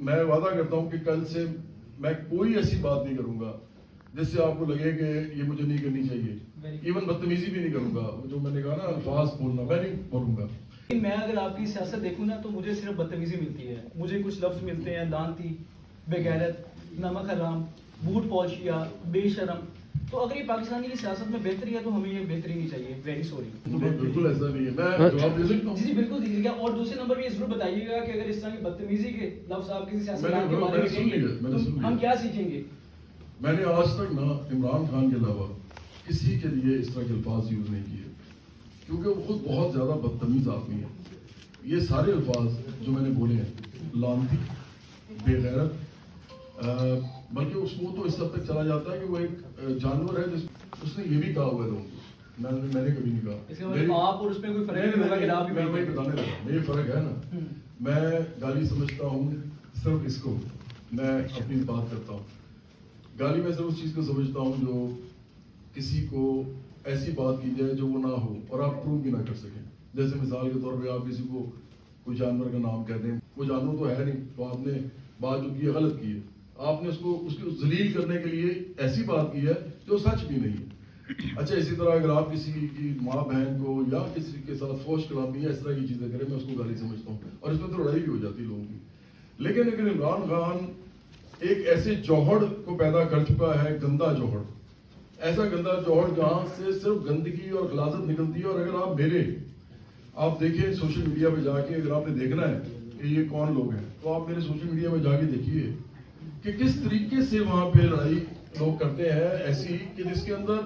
میں وعدہ کرتا ہوں کہ کل سے میں کوئی ایسی بات نہیں کروں گا جس سے آپ کو لگے کہ یہ مجھے نہیں کرنی چاہیے. ایون بدتمیزی بھی نہیں کروں گا. جو میں نے کہا نا الفاظ بولنا میں نہیں بولوں گا. میں اگر آپ کی سیاست دیکھوں نا تو مجھے صرف بدتمیزی ملتی ہے. مجھے کچھ لفظ ملتے ہیں لانتی, بے غیرت, نمک حرام, بوٹ پالشیا, بے شرم. تو اگر یہ پاکستانی کی سیاست میں بہتری ہے تو ہمیں یہ بہتری نہیں چاہیے. Very sorry. بالکل ایسا نہیں ہے. میں جواب دے سکتا ہوں. جی بالکل دیجیے گا. اور دوسرے نمبر پہ یہ ضرور بتائیے گا کہ اگر اس طرح کی بدتمیزی کے لفظ آپ کسی سیاستدان کے بارے میں کہیں گے ہم کیا سیکھیں گے. میں نے آج تک نا عمران خان کے علاوہ کسی کے لیے اس طرح کے الفاظ یوز نہیں کیے, کیونکہ وہ خود بہت زیادہ بدتمیز آدمی ہے. یہ سارے الفاظ جو میں نے بولے ہیں, لانتی, بے غیرت, بلکہ وہ تو اس حد تک چلا جاتا ہے کہ وہ ایک جانور ہے اس نے یہ بھی کہا ہوا ہے لوگوں کو. میں نے کبھی نہیں کہا. آپ اور اس میں کوئی فرق نہیں ہوگا. میں وہی بتانے لگا. یہ فرق ہے نا. میں گالی سمجھتا ہوں صرف اس کو, میں اپنی بات کرتا ہوں. گالی میں صرف اس چیز کو سمجھتا ہوں جو کسی کو ایسی بات کی جائے جو وہ نہ ہو اور آپ پروو بھی نہ کر سکیں. جیسے مثال کے طور پہ آپ کسی کو کوئی جانور کا نام کہتے ہیں, وہ جانور تو ہے نہیں, تو آپ نے بات جو کی ہے غلط کی ہے. آپ نے اس کو ذلیل کرنے کے لیے ایسی بات کی ہے جو سچ بھی نہیں ہے. اچھا, اسی طرح اگر آپ کسی کی ماں بہن کو یا کسی کے ساتھ فوش کلامی ہے, اس طرح کی چیزیں کریں, میں اس کو گالی سمجھتا ہوں. اور اس میں تو لڑائی بھی ہو جاتی ہے لوگوں کی. لیکن اگر عمران خان ایک ایسے جوہر کو پیدا کر چکا ہے, گندا جوہر, ایسا گندا جوہر جہاں سے صرف گندگی اور غلاظت نکلتی ہے. اور اگر آپ دیکھیں سوشل میڈیا پہ جا کے, اگر آپ نے دیکھنا ہے کہ یہ کون لوگ ہیں, تو آپ میرے سوشل میڈیا پہ جا کے دیکھیے کہ کس طریقے سے وہاں پہ لڑائی لوگ کرتے ہیں, ایسی کہ جس کے اندر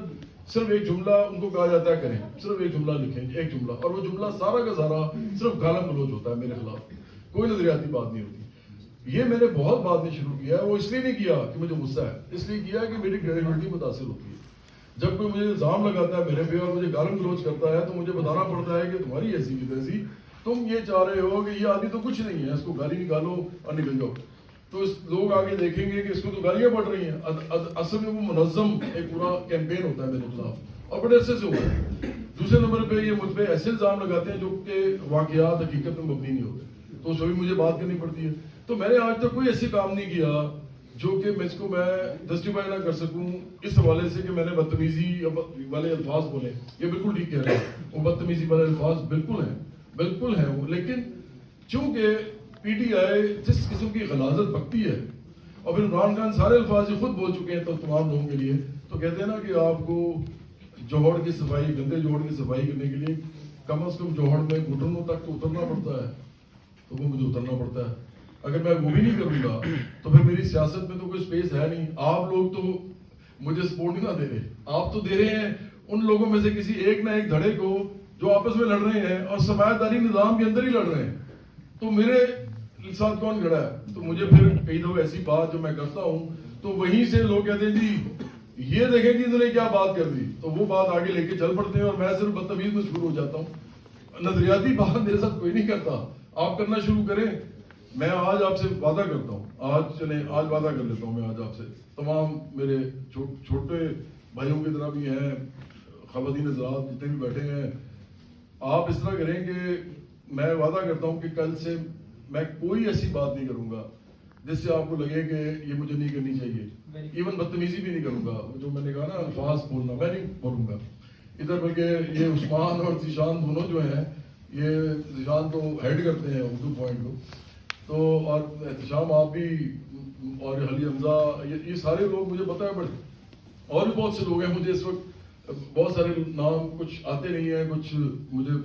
صرف ایک جملہ ان کو کہا جاتا ہے کریں, صرف ایک جملہ لکھیں, ایک جملہ, اور وہ جملہ سارا کا سارا صرف گالم گلوچ ہوتا ہے میرے خلاف. کوئی نظریاتی بات نہیں ہوتی. یہ میں نے بہت بعد میں شروع کیا ہے. وہ اس لیے نہیں کیا کہ مجھے غصہ ہے, اس لیے کیا کہ میری کریڈیبلٹی متاثر ہوتی ہے. جب کوئی مجھے الزام لگاتا ہے میرے پہ اور مجھے گالم گلوچ کرتا ہے, تو مجھے بتانا پڑتا ہے کہ تمہاری ایسی کی تیسی, تم یہ چاہ رہے ہو کہ یہ آدمی تو کچھ نہیں ہے, اس کو گالی نکالو اور نکل جاؤ. تو لوگ آگے دیکھیں گے کہ اس کو تو گالیاں پڑ رہی ہیں. اصل میں وہ منظم ایک پورا کیمپین ہوتا ہے میرے خلاف, اور بڑے عرصے سے ہوا ہے. دوسرے نمبر پہ یہ مجھ پہ ایسے الزام لگاتے ہیں جو کہ واقعات حقیقت میں مبنی نہیں ہوتے, تو اس میں بھی مجھے بات کرنی پڑتی ہے. تو میں نے آج تک کوئی ایسی کام نہیں کیا جو کہ میں اس کو میں جسٹیفائی نہ کر سکوں اس حوالے سے کہ میں نے بدتمیزی والے الفاظ بولے. یہ بالکل ٹھیک کہہ رہے ہیں, وہ بدتمیزی والے الفاظ بالکل ہیں وہ. لیکن چونکہ پی ٹی آئی جس قسم کی غلاظت بکتی ہے, اور پھر عمران خان سارے الفاظ خود بول چکے ہیں تو تمام لوگوں کے لیے, تو کہتے ہیں نا کہ آپ کو جوہر کی صفائی, گندے جوہر کی صفائی کرنے کے لیے کم از کم جوہر میں گھٹنوں تک تو اترنا پڑتا ہے, تو وہ مجھے اترنا پڑتا ہے. اگر میں وہ بھی نہیں کروں گا تو پھر میری سیاست میں تو کوئی سپیس ہے نہیں. آپ لوگ تو مجھے سپورٹ نہیں نہ دے رہے, آپ تو دے رہے ہیں ان لوگوں میں سے کسی ایک نہ ایک دھڑے کو جو آپس میں لڑ رہے ہیں اور سرمایہ داری نظام کے اندر ہی لڑ رہے ہیں. تو میرے ساتھ کون کھڑا ہے؟ تو مجھے پھر کئی دفعہ ایسی بات جو میں کرتا ہوں تو وہیں سے لوگ کہتے ہیں جی یہ دیکھیں کہ انہوں نے کیا بات کر دی, تو وہ بات آگے لے کے چل پڑتے ہیں اور میں صرف بدتمیز میں شروع ہو جاتا ہوں. نظریاتی بات میرے ساتھ کوئی نہیں کرتا, آپ کرنا شروع کریں. میں آج آپ سے وعدہ کرتا ہوں, آج وعدہ کر لیتا ہوں میں آج آپ سے, تمام میرے چھوٹے بھائیوں کی طرح بھی ہیں, خواتین حضرات جتنے بھی بیٹھے ہیں, آپ اس طرح کریں کہ میں وعدہ کرتا ہوں کہ کل سے میں کوئی ایسی بات نہیں کروں گا جس سے آپ کو لگے کہ یہ مجھے نہیں کرنی چاہیے. ایون بدتمیزی بھی نہیں کروں گا. جو میں نے کہا نا الفاظ بولنا میں نہیں بولوں گا ادھر. بلکہ یہ عثمان اور ذیشان دونوں جو ہیں, یہ ذیشان تو ہیڈ کرتے ہیں اردو پوائنٹ کو, تو اور احتشام آپ بھی, اور علی حمزہ, یہ سارے لوگ مجھے پتہ ہے. بڑے اور بھی بہت سے لوگ ہیں, مجھے اس وقت بہت سارے نام کچھ آتے نہیں ہیں, کچھ مجھے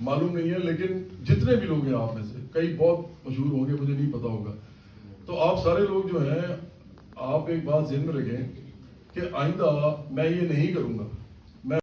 معلوم نہیں ہے, لیکن جتنے بھی لوگ ہیں آپ میں سے کئی بہت مشہور ہوں گے, مجھے نہیں پتا ہوگا. تو آپ سارے لوگ جو ہیں, آپ ایک بات ذہن میں رکھیں کہ آئندہ میں یہ نہیں کروں گا